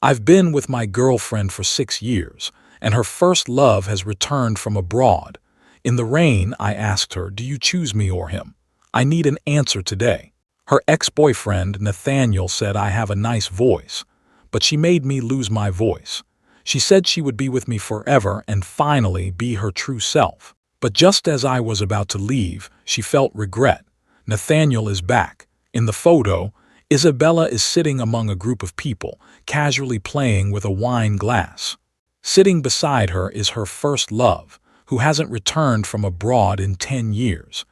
I've been with my girlfriend for 6 years, and her first love has returned from abroad. In the rain, I asked her, do you choose me or him? I need an answer today. Her ex-boyfriend, Nathaniel, said I have a nice voice, but she made me lose my voice. She said she would be with me forever and finally be her true self. But just as I was about to leave, she felt regret. Nathaniel is back. In the photo, Isabella is sitting among a group of people, casually playing with a wine glass. Sitting beside her is her first love, who hasn't returned from abroad in 10 years.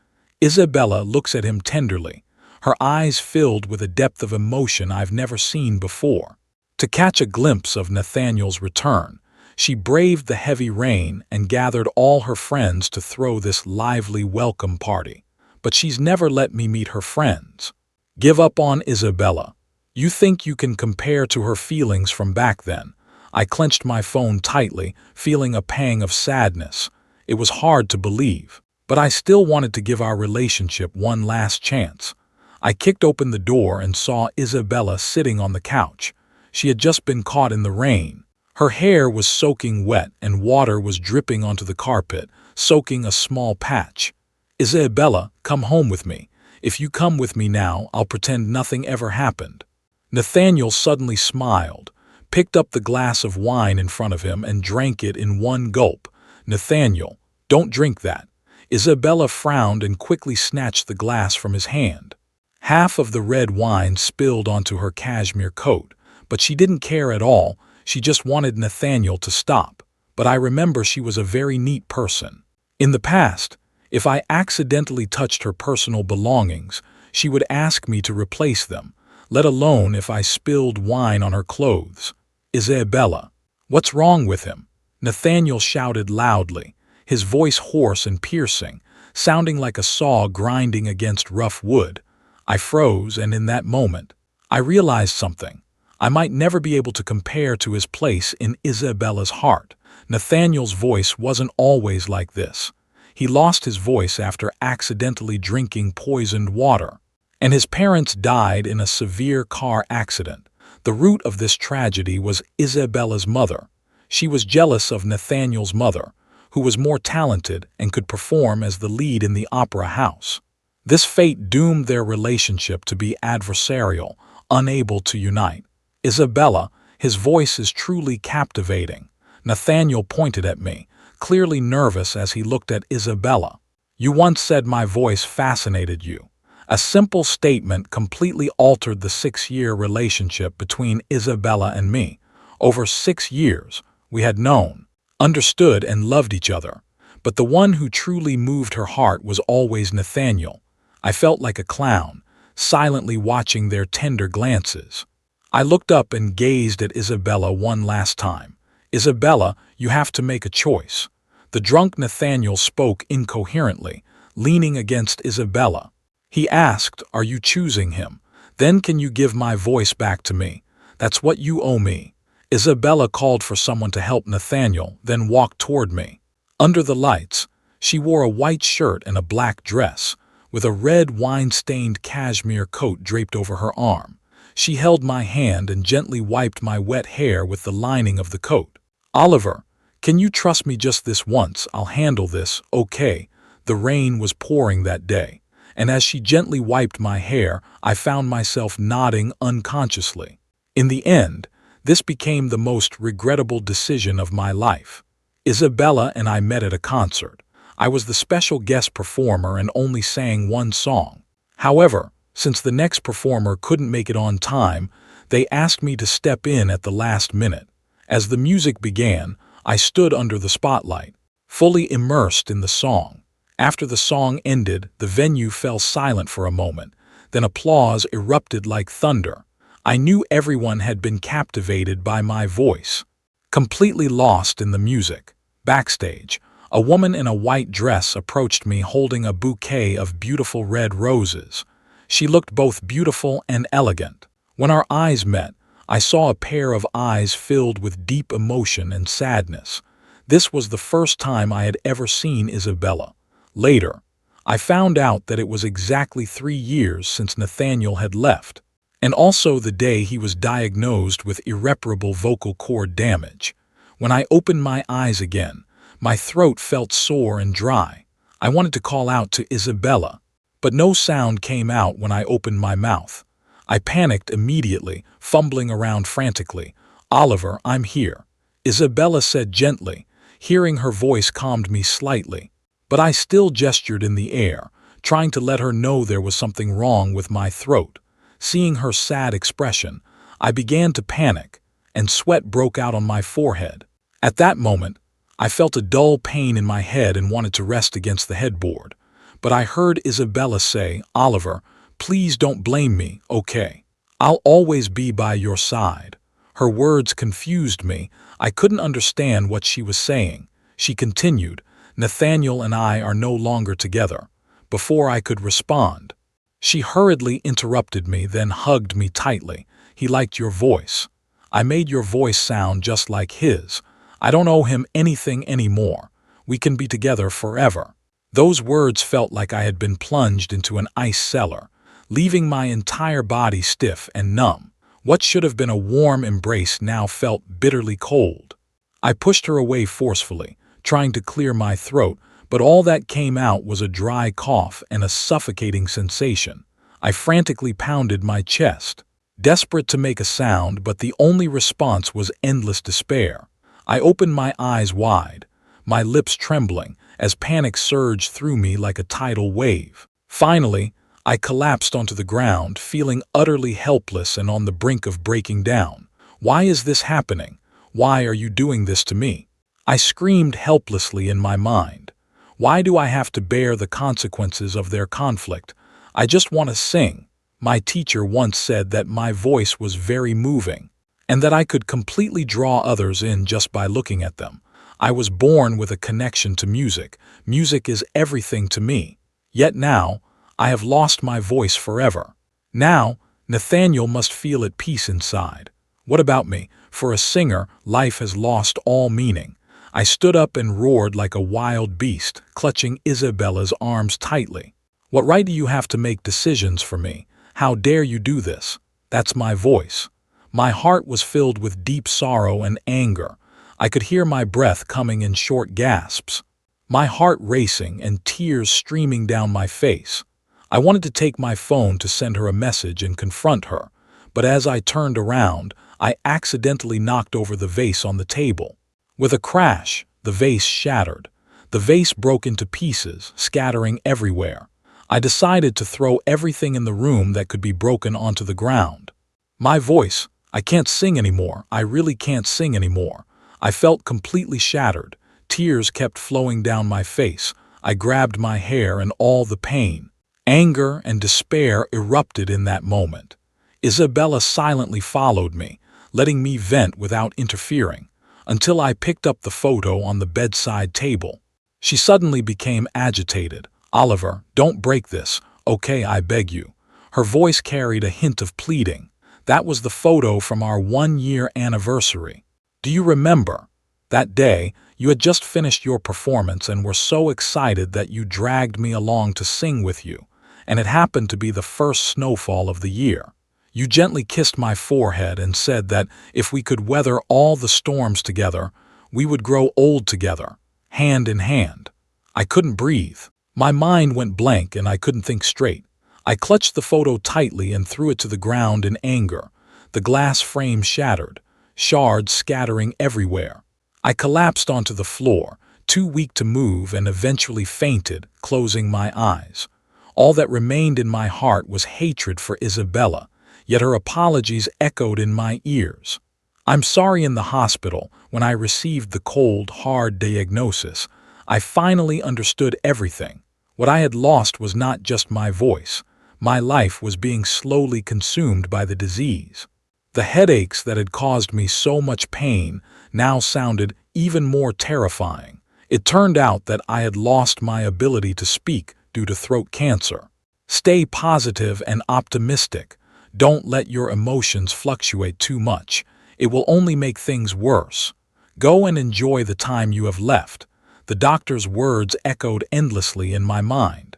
Isabella looks at him tenderly, her eyes filled with a depth of emotion I've never seen before. To catch a glimpse of Nathaniel's return, she braved the heavy rain and gathered all her friends to throw this lively welcome party. But she's never let me meet her friends. Give up on Isabella. You think you can compare to her feelings from back then? I clenched my phone tightly, feeling a pang of sadness. It was hard to believe, but I still wanted to give our relationship one last chance. I kicked open the door and saw Isabella sitting on the couch. She had just been caught in the rain. Her hair was soaking wet and water was dripping onto the carpet, soaking a small patch. Isabella, come home with me. If you come with me now, I'll pretend nothing ever happened. Nathaniel suddenly smiled, picked up the glass of wine in front of him and drank it in one gulp. Nathaniel, don't drink that. Isabella frowned and quickly snatched the glass from his hand. Half of the red wine spilled onto her cashmere coat, but she didn't care at all. She just wanted Nathaniel to stop. But I remember she was a very neat person. In the past, if I accidentally touched her personal belongings, she would ask me to replace them, let alone if I spilled wine on her clothes. Isabella, what's wrong with him? Nathaniel shouted loudly, his voice hoarse and piercing, sounding like a saw grinding against rough wood. I froze, and in that moment, I realized something. I might never be able to compare to his place in Isabella's heart. Nathaniel's voice wasn't always like this. He lost his voice after accidentally drinking poisoned water, and his parents died in a severe car accident. The root of this tragedy was Isabella's mother. She was jealous of Nathaniel's mother, who was more talented and could perform as the lead in the opera house. This fate doomed their relationship to be adversarial, unable to unite. Isabella, his voice is truly captivating. Nathaniel pointed at me, clearly nervous as he looked at Isabella. You once said my voice fascinated you. A simple statement completely altered the 6-year relationship between Isabella and me. Over 6 years, we had known, understood, and loved each other. But the one who truly moved her heart was always Nathaniel. I felt like a clown, silently watching their tender glances. I looked up and gazed at Isabella one last time. Isabella, you have to make a choice. The drunk Nathaniel spoke incoherently, leaning against Isabella. He asked, are you choosing him? Then can you give my voice back to me? That's what you owe me. Isabella called for someone to help Nathaniel, then walked toward me. Under the lights, she wore a white shirt and a black dress, with a red wine-stained cashmere coat draped over her arm. She held my hand and gently wiped my wet hair with the lining of the coat. Oliver, can you trust me just this once? I'll handle this, okay? The rain was pouring that day, and as she gently wiped my hair, I found myself nodding unconsciously. In the end, this became the most regrettable decision of my life. Isabella and I met at a concert. I was the special guest performer and only sang one song. However, since the next performer couldn't make it on time, they asked me to step in at the last minute. As the music began, I stood under the spotlight, fully immersed in the song. After the song ended, the venue fell silent for a moment, then applause erupted like thunder. I knew everyone had been captivated by my voice. Completely lost in the music, backstage, a woman in a white dress approached me holding a bouquet of beautiful red roses. She looked both beautiful and elegant. When our eyes met, I saw a pair of eyes filled with deep emotion and sadness. This was the first time I had ever seen Isabella. Later, I found out that it was exactly 3 years since Nathaniel had left. And also the day he was diagnosed with irreparable vocal cord damage. When I opened my eyes again, my throat felt sore and dry. I wanted to call out to Isabella, but no sound came out when I opened my mouth. I panicked immediately, fumbling around frantically. "Oliver, I'm here," Isabella said gently. Hearing her voice calmed me slightly, but I still gestured in the air, trying to let her know there was something wrong with my throat. Seeing her sad expression, I began to panic, and sweat broke out on my forehead. At that moment, I felt a dull pain in my head and wanted to rest against the headboard. But I heard Isabella say, "Oliver, please don't blame me, okay? I'll always be by your side." Her words confused me. I couldn't understand what she was saying. She continued, "Nathaniel and I are no longer together." Before I could respond, she hurriedly interrupted me, then hugged me tightly. "He liked your voice. I made your voice sound just like his. I don't owe him anything anymore. We can be together forever." Those words felt like I had been plunged into an ice cellar, leaving my entire body stiff and numb. What should have been a warm embrace now felt bitterly cold. I pushed her away forcefully, trying to clear my throat, but all that came out was a dry cough and a suffocating sensation. I frantically pounded my chest, desperate to make a sound, but the only response was endless despair. I opened my eyes wide, my lips trembling, as panic surged through me like a tidal wave. Finally, I collapsed onto the ground, feeling utterly helpless and on the brink of breaking down. "Why is this happening? Why are you doing this to me?" I screamed helplessly in my mind. Why do I have to bear the consequences of their conflict? I just want to sing. My teacher once said that my voice was very moving, and that I could completely draw others in just by looking at them. I was born with a connection to music. Music is everything to me. Yet now, I have lost my voice forever. Now, Nathaniel must feel at peace inside. What about me? For a singer, life has lost all meaning. I stood up and roared like a wild beast, clutching Isabella's arms tightly. "What right do you have to make decisions for me? How dare you do this?" That's my voice. My heart was filled with deep sorrow and anger. I could hear my breath coming in short gasps, my heart racing and tears streaming down my face. I wanted to take my phone to send her a message and confront her, but as I turned around, I accidentally knocked over the vase on the table. With a crash, the vase shattered. The vase broke into pieces, scattering everywhere. I decided to throw everything in the room that could be broken onto the ground. My voice, I can't sing anymore. I really can't sing anymore. I felt completely shattered. Tears kept flowing down my face. I grabbed my hair and all the pain, anger, and despair erupted in that moment. Isabella silently followed me, letting me vent without interfering, until I picked up the photo on the bedside table. She suddenly became agitated. "Oliver, don't break this, okay, I beg you." Her voice carried a hint of pleading. "That was the photo from our 1-year anniversary. Do you remember? That day, you had just finished your performance and were so excited that you dragged me along to sing with you, and it happened to be the first snowfall of the year. You gently kissed my forehead and said that if we could weather all the storms together, we would grow old together, hand in hand." I couldn't breathe. My mind went blank and I couldn't think straight. I clutched the photo tightly and threw it to the ground in anger. The glass frame shattered, shards scattering everywhere. I collapsed onto the floor, too weak to move, and eventually fainted, closing my eyes. All that remained in my heart was hatred for Isabella, yet her apologies echoed in my ears. "I'm sorry." In the hospital, when I received the cold, hard diagnosis, I finally understood everything. What I had lost was not just my voice. My life was being slowly consumed by the disease. The headaches that had caused me so much pain now sounded even more terrifying. It turned out that I had lost my ability to speak due to throat cancer. Stay positive and optimistic. Don't let your emotions fluctuate too much. It will only make things worse. Go and enjoy the time you have left. The doctor's words echoed endlessly in my mind.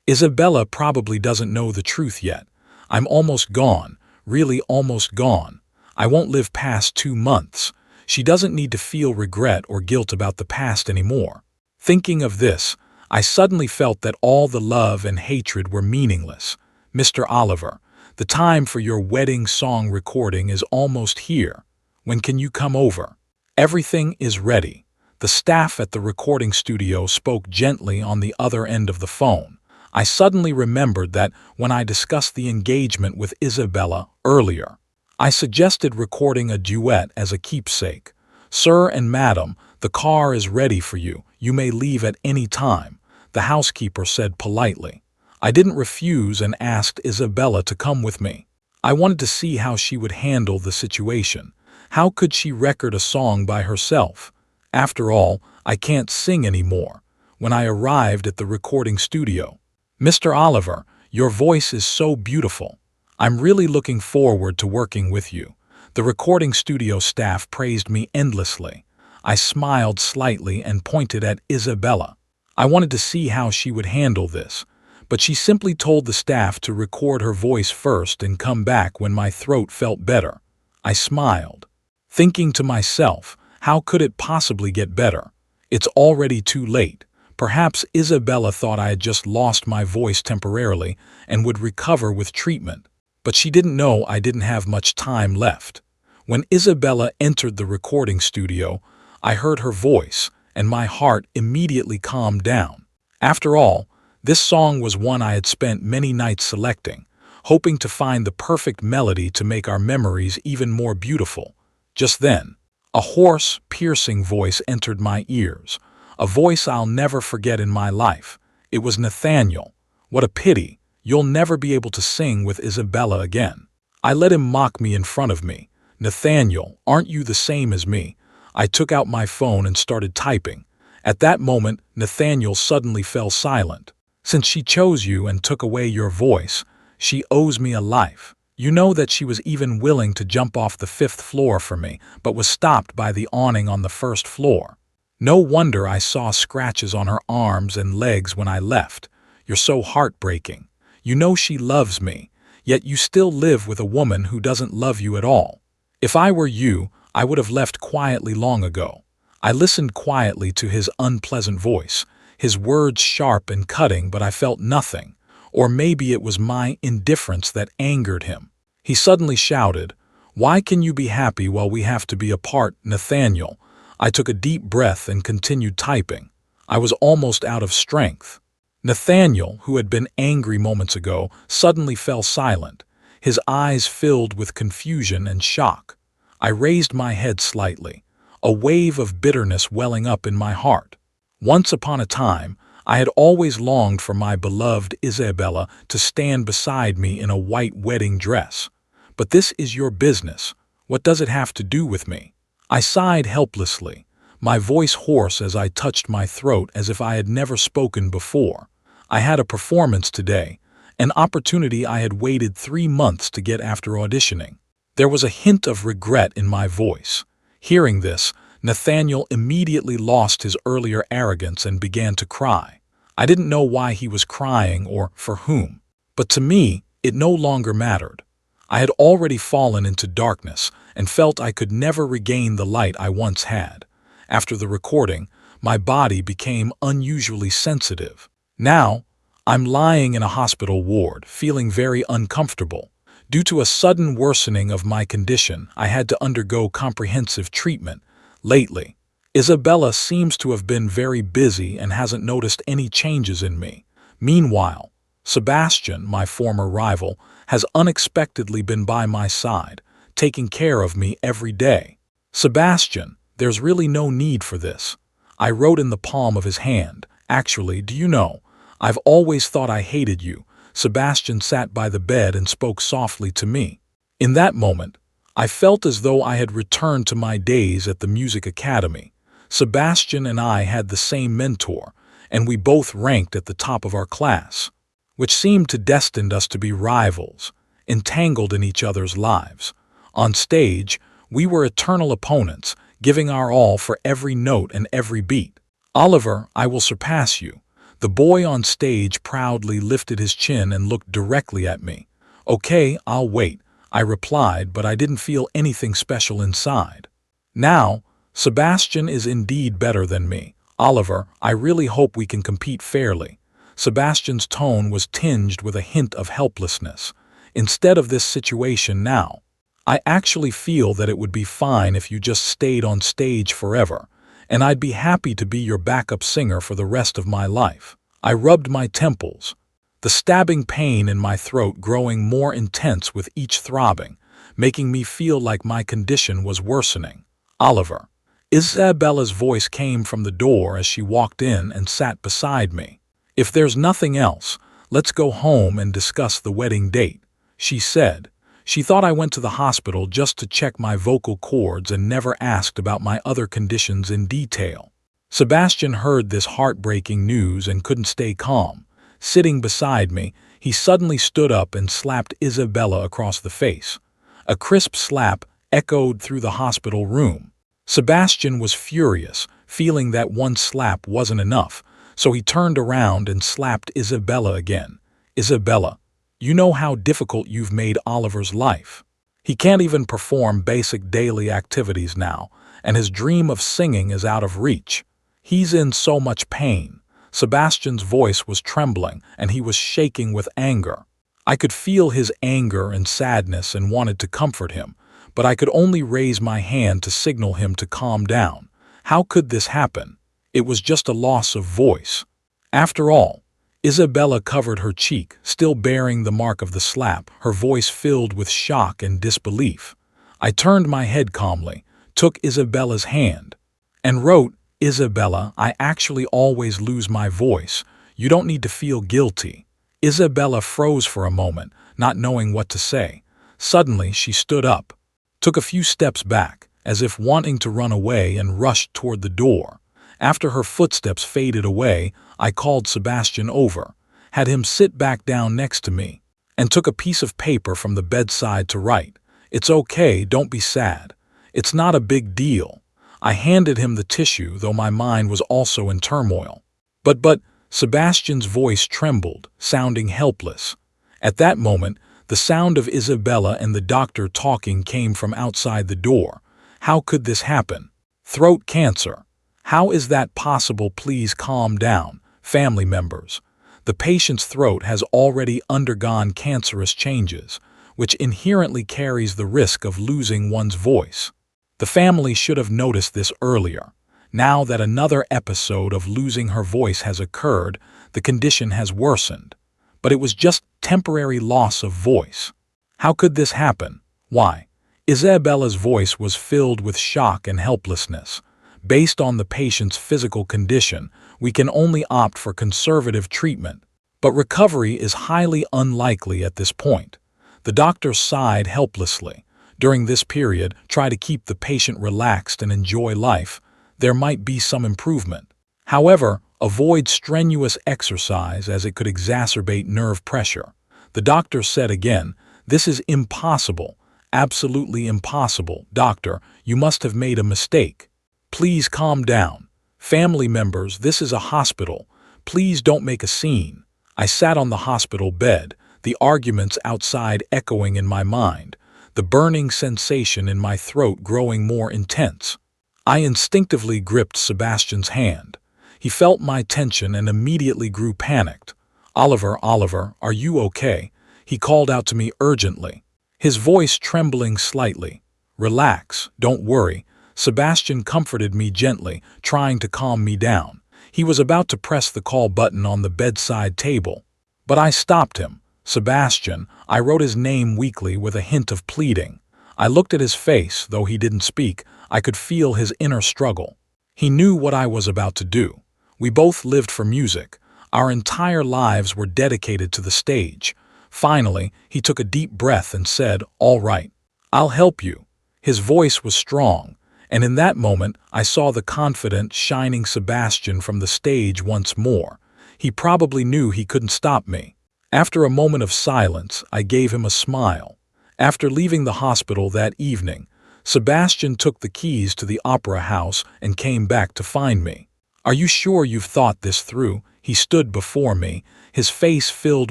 Isabella probably doesn't know the truth yet. I'm almost gone, really almost gone. I won't live past 2 months. She doesn't need to feel regret or guilt about the past anymore. Thinking of this, I suddenly felt that all the love and hatred were meaningless. Mr. Oliver, the time for your wedding song recording is almost here. When can you come over? Everything is ready. The staff at the recording studio spoke gently on the other end of the phone. I suddenly remembered that when I discussed the engagement with Isabella earlier, I suggested recording a duet as a keepsake. Sir and Madam, the car is ready for you. You may leave at any time, the housekeeper said politely. I didn't refuse and asked Isabella to come with me. I wanted to see how she would handle the situation. How could she record a song by herself? After all, I can't sing anymore. When I arrived at the recording studio, Mr. Oliver, your voice is so beautiful. I'm really looking forward to working with you. The recording studio staff praised me endlessly. I smiled slightly and pointed at Isabella. I wanted to see how she would handle this, but she simply told the staff to record her voice first and come back when my throat felt better. I smiled, thinking to myself, how could it possibly get better? It's already too late. Perhaps Isabella thought I had just lost my voice temporarily and would recover with treatment. But she didn't know I didn't have much time left. When Isabella entered the recording studio, I heard her voice, and my heart immediately calmed down. After all, this song was one I had spent many nights selecting, hoping to find the perfect melody to make our memories even more beautiful. Just then, a hoarse, piercing voice entered my ears, a voice I'll never forget in my life. It was Nathaniel. What a pity. You'll never be able to sing with Isabella again. I let him mock me in front of me. Nathaniel, aren't you the same as me? I took out my phone and started typing. At that moment, Nathaniel suddenly fell silent. Since she chose you and took away your voice, she owes me a life. You know that she was even willing to jump off the 5th floor for me, but was stopped by the awning on the 1st floor. No wonder I saw scratches on her arms and legs when I left. You're so heartbreaking. You know she loves me, yet you still live with a woman who doesn't love you at all. If I were you, I would have left quietly long ago. I listened quietly to his unpleasant voice, his words sharp and cutting, but I felt nothing. Or maybe it was my indifference that angered him. He suddenly shouted, "Why can you be happy while we have to be apart, Nathaniel?" I took a deep breath and continued typing. I was almost out of strength. Nathaniel, who had been angry moments ago, suddenly fell silent, his eyes filled with confusion and shock. I raised my head slightly, a wave of bitterness welling up in my heart. Once upon a time, I had always longed for my beloved Isabella to stand beside me in a white wedding dress. But this is your business. What does it have to do with me? I sighed helplessly, my voice hoarse as I touched my throat as if I had never spoken before. I had a performance today, an opportunity I had waited 3 months to get after auditioning. There was a hint of regret in my voice. Hearing this, Nathaniel immediately lost his earlier arrogance and began to cry. I didn't know why he was crying or for whom, but to me, it no longer mattered. I had already fallen into darkness and felt I could never regain the light I once had. After the recording, my body became unusually sensitive. Now, I'm lying in a hospital ward, feeling very uncomfortable. Due to a sudden worsening of my condition, I had to undergo comprehensive treatment. Lately, Isabella seems to have been very busy and hasn't noticed any changes in me. Meanwhile, Sebastian, my former rival, has unexpectedly been by my side, taking care of me every day. Sebastian, there's really no need for this. I wrote in the palm of his hand. Actually, do you know, I've always thought I hated you. Sebastian sat by the bed and spoke softly to me. In that moment, I felt as though I had returned to my days at the music academy. Sebastian and I had the same mentor, and we both ranked at the top of our class, which seemed to destine us to be rivals, entangled in each other's lives. On stage, we were eternal opponents, giving our all for every note and every beat. Oliver, I will surpass you. The boy on stage proudly lifted his chin and looked directly at me. Okay, I'll wait. I replied, but I didn't feel anything special inside. Now, Sebastian is indeed better than me. Oliver, I really hope we can compete fairly. Sebastian's tone was tinged with a hint of helplessness. Instead of this situation now, I actually feel that it would be fine if you just stayed on stage forever, and I'd be happy to be your backup singer for the rest of my life. I rubbed my temples, the stabbing pain in my throat growing more intense with each throbbing, making me feel like my condition was worsening. Oliver. Isabella's voice came from the door as she walked in and sat beside me. If there's nothing else, let's go home and discuss the wedding date, she said. She thought I went to the hospital just to check my vocal cords and never asked about my other conditions in detail. Sebastian heard this heartbreaking news and couldn't stay calm. Sitting beside me, he suddenly stood up and slapped Isabella across the face. A crisp slap echoed through the hospital room. Sebastian was furious, feeling that one slap wasn't enough, so he turned around and slapped Isabella again. Isabella, you know how difficult you've made Oliver's life. He can't even perform basic daily activities now, and his dream of singing is out of reach. He's in so much pain. Sebastian's voice was trembling, and he was shaking with anger. I could feel his anger and sadness and wanted to comfort him, but I could only raise my hand to signal him to calm down. How could this happen? It was just a loss of voice. After all, Isabella covered her cheek, still bearing the mark of the slap, her voice filled with shock and disbelief. I turned my head calmly, took Isabella's hand, and wrote, Isabella, I actually always lose my voice. You don't need to feel guilty. Isabella froze for a moment, not knowing what to say. Suddenly, she stood up, took a few steps back, as if wanting to run away, and rushed toward the door. After her footsteps faded away, I called Sebastian over, had him sit back down next to me, and took a piece of paper from the bedside to write. It's okay, don't be sad. It's not a big deal. I handed him the tissue, though my mind was also in turmoil. But, Sebastian's voice trembled, sounding helpless. At that moment, the sound of Isabella and the doctor talking came from outside the door. How could this happen? Throat cancer. How is that possible? Please calm down, family members. The patient's throat has already undergone cancerous changes, which inherently carries the risk of losing one's voice. The family should have noticed this earlier. Now that another episode of losing her voice has occurred, the condition has worsened. But it was just temporary loss of voice. How could this happen? Why? Isabella's voice was filled with shock and helplessness. Based on the patient's physical condition, we can only opt for conservative treatment, but recovery is highly unlikely at this point. The doctor sighed helplessly. During this period, try to keep the patient relaxed and enjoy life. There might be some improvement. However, avoid strenuous exercise as it could exacerbate nerve pressure. The doctor said again, this is impossible, absolutely impossible. Doctor, you must have made a mistake. Please calm down. Family members, this is a hospital. Please don't make a scene. I sat on the hospital bed, the arguments outside echoing in my mind, the burning sensation in my throat growing more intense. I instinctively gripped Sebastian's hand. He felt my tension and immediately grew panicked. Oliver, are you okay? He called out to me urgently, his voice trembling slightly. Relax, don't worry. Sebastian comforted me gently, trying to calm me down. He was about to press the call button on the bedside table, but I stopped him. Sebastian, I wrote his name weakly with a hint of pleading. I looked at his face, though he didn't speak. I could feel his inner struggle. He knew what I was about to do. We both lived for music. Our entire lives were dedicated to the stage. Finally, he took a deep breath and said, "All right, I'll help you." His voice was strong, and in that moment I saw the confident, shining Sebastian from the stage once more. He probably knew he couldn't stop me. After a moment of silence, I gave him a smile. After leaving the hospital that evening, Sebastian took the keys to the opera house and came back to find me. "Are you sure you've thought this through?" He stood before me, his face filled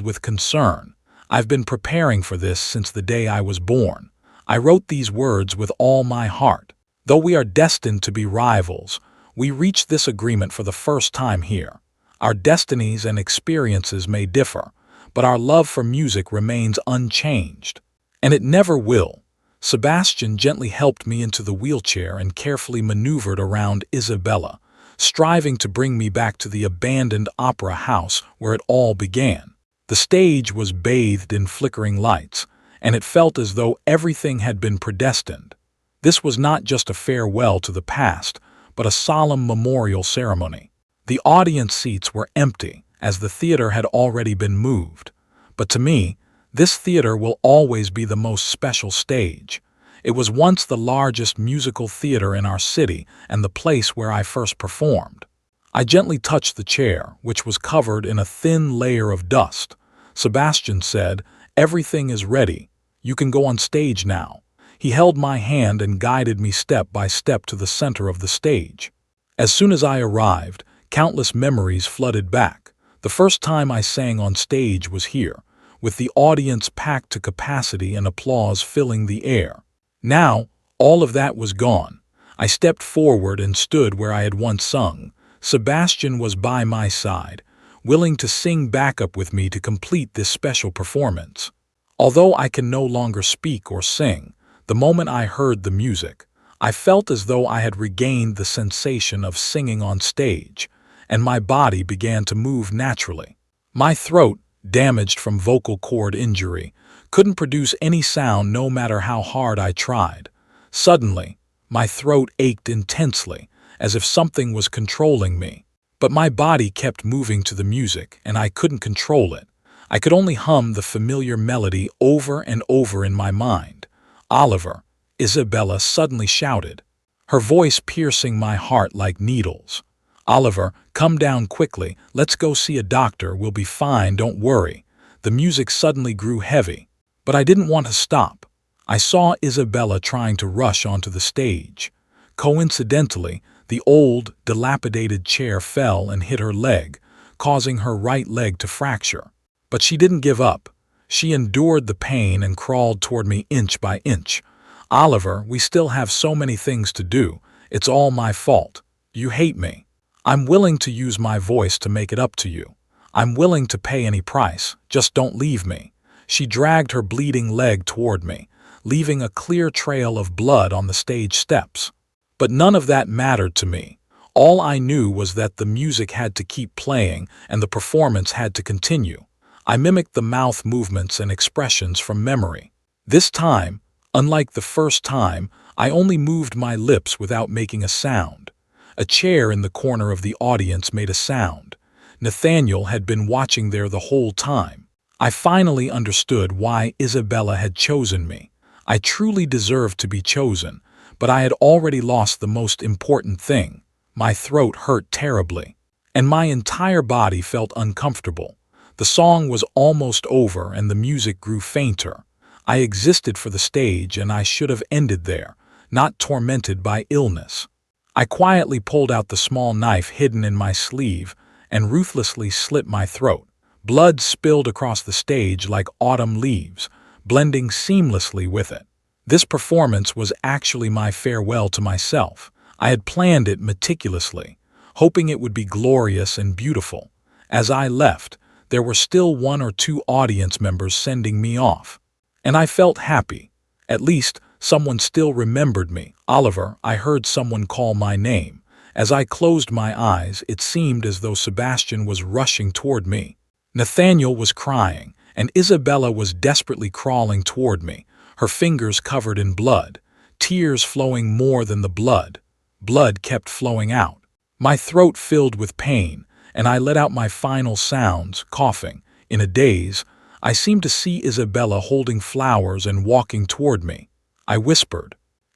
with concern. I've been preparing for this since the day I was born. I wrote these words with all my heart. Though we are destined to be rivals, we reached this agreement for the first time here. Our destinies and experiences may differ, but our love for music remains unchanged. And it never will. Sebastian gently helped me into the wheelchair and carefully maneuvered around Isabella, striving to bring me back to the abandoned opera house where it all began. The stage was bathed in flickering lights, and it felt as though everything had been predestined. This was not just a farewell to the past, but a solemn memorial ceremony. The audience seats were empty, as the theater had already been moved. But to me, this theater will always be the most special stage. It was once the largest musical theater in our city and the place where I first performed. I gently touched the chair, which was covered in a thin layer of dust. Sebastian said, "Everything is ready. You can go on stage now." He held my hand and guided me step by step to the center of the stage. As soon as I arrived, countless memories flooded back. The first time I sang on stage was here, with the audience packed to capacity and applause filling the air. Now, all of that was gone. I stepped forward and stood where I had once sung. Sebastian was by my side, willing to sing backup with me to complete this special performance. Although I can no longer speak or sing, the moment I heard the music, I felt as though I had regained the sensation of singing on stage, and my body began to move naturally. My throat, damaged from vocal cord injury, couldn't produce any sound no matter how hard I tried. Suddenly, my throat ached intensely, as if something was controlling me. But my body kept moving to the music, and I couldn't control it. I could only hum the familiar melody over and over in my mind. "Oliver," Isabella suddenly shouted, her voice piercing my heart like needles. "Oliver, come down quickly. Let's go see a doctor. We'll be fine, don't worry." The music suddenly grew heavy, but I didn't want to stop. I saw Isabella trying to rush onto the stage. Coincidentally, the old, dilapidated chair fell and hit her leg, causing her right leg to fracture. But she didn't give up. She endured the pain and crawled toward me inch by inch. "Oliver, we still have so many things to do. It's all my fault. You hate me. I'm willing to use my voice to make it up to you. I'm willing to pay any price. Just don't leave me." She dragged her bleeding leg toward me, leaving a clear trail of blood on the stage steps. But none of that mattered to me. All I knew was that the music had to keep playing and the performance had to continue. I mimicked the mouth movements and expressions from memory. This time, unlike the first time, I only moved my lips without making a sound. A chair in the corner of the audience made a sound. Nathaniel had been watching there the whole time. I finally understood why Isabella had chosen me. I truly deserved to be chosen, but I had already lost the most important thing. My throat hurt terribly, and my entire body felt uncomfortable. The song was almost over and the music grew fainter. I existed for the stage and I should have ended there, not tormented by illness. I quietly pulled out the small knife hidden in my sleeve and ruthlessly slit my throat. Blood spilled across the stage like autumn leaves, blending seamlessly with it. This performance was actually my farewell to myself. I had planned it meticulously, hoping it would be glorious and beautiful. As I left, there were still 1 or 2 audience members sending me off. And I felt happy. At least, someone still remembered me. "Oliver," I heard someone call my name. As I closed my eyes, it seemed as though Sebastian was rushing toward me. Nathaniel was crying, and Isabella was desperately crawling toward me, her fingers covered in blood, tears flowing more than the blood. Blood kept flowing out. My throat filled with pain, and I let out my final sounds, coughing. In a daze, I seemed to see Isabella holding flowers and walking toward me. I whispered,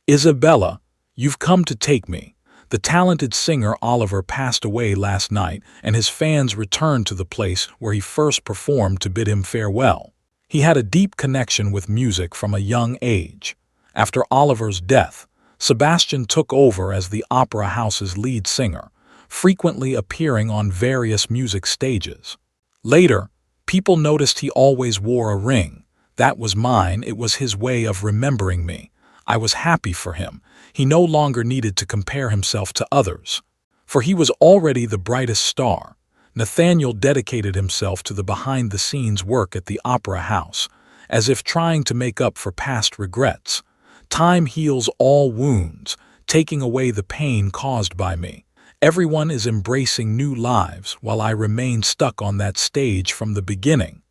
"Isabella, you've come to take me." The talented singer Oliver passed away last night, and his fans returned to the place where he first performed to bid him farewell. He had a deep connection with music from a young age. After Oliver's death, Sebastian took over as the opera house's lead singer, frequently appearing on various music stages. Later, People noticed he always wore a ring. That was mine. It was his way of remembering me. I was happy for him. He no longer needed to compare himself to others, for he was already the brightest star. Nathaniel dedicated himself to the behind-the-scenes work at the Opera House, as if trying to make up for past regrets. Time heals all wounds, taking away the pain caused by me. Everyone is embracing new lives while I remain stuck on that stage from the beginning.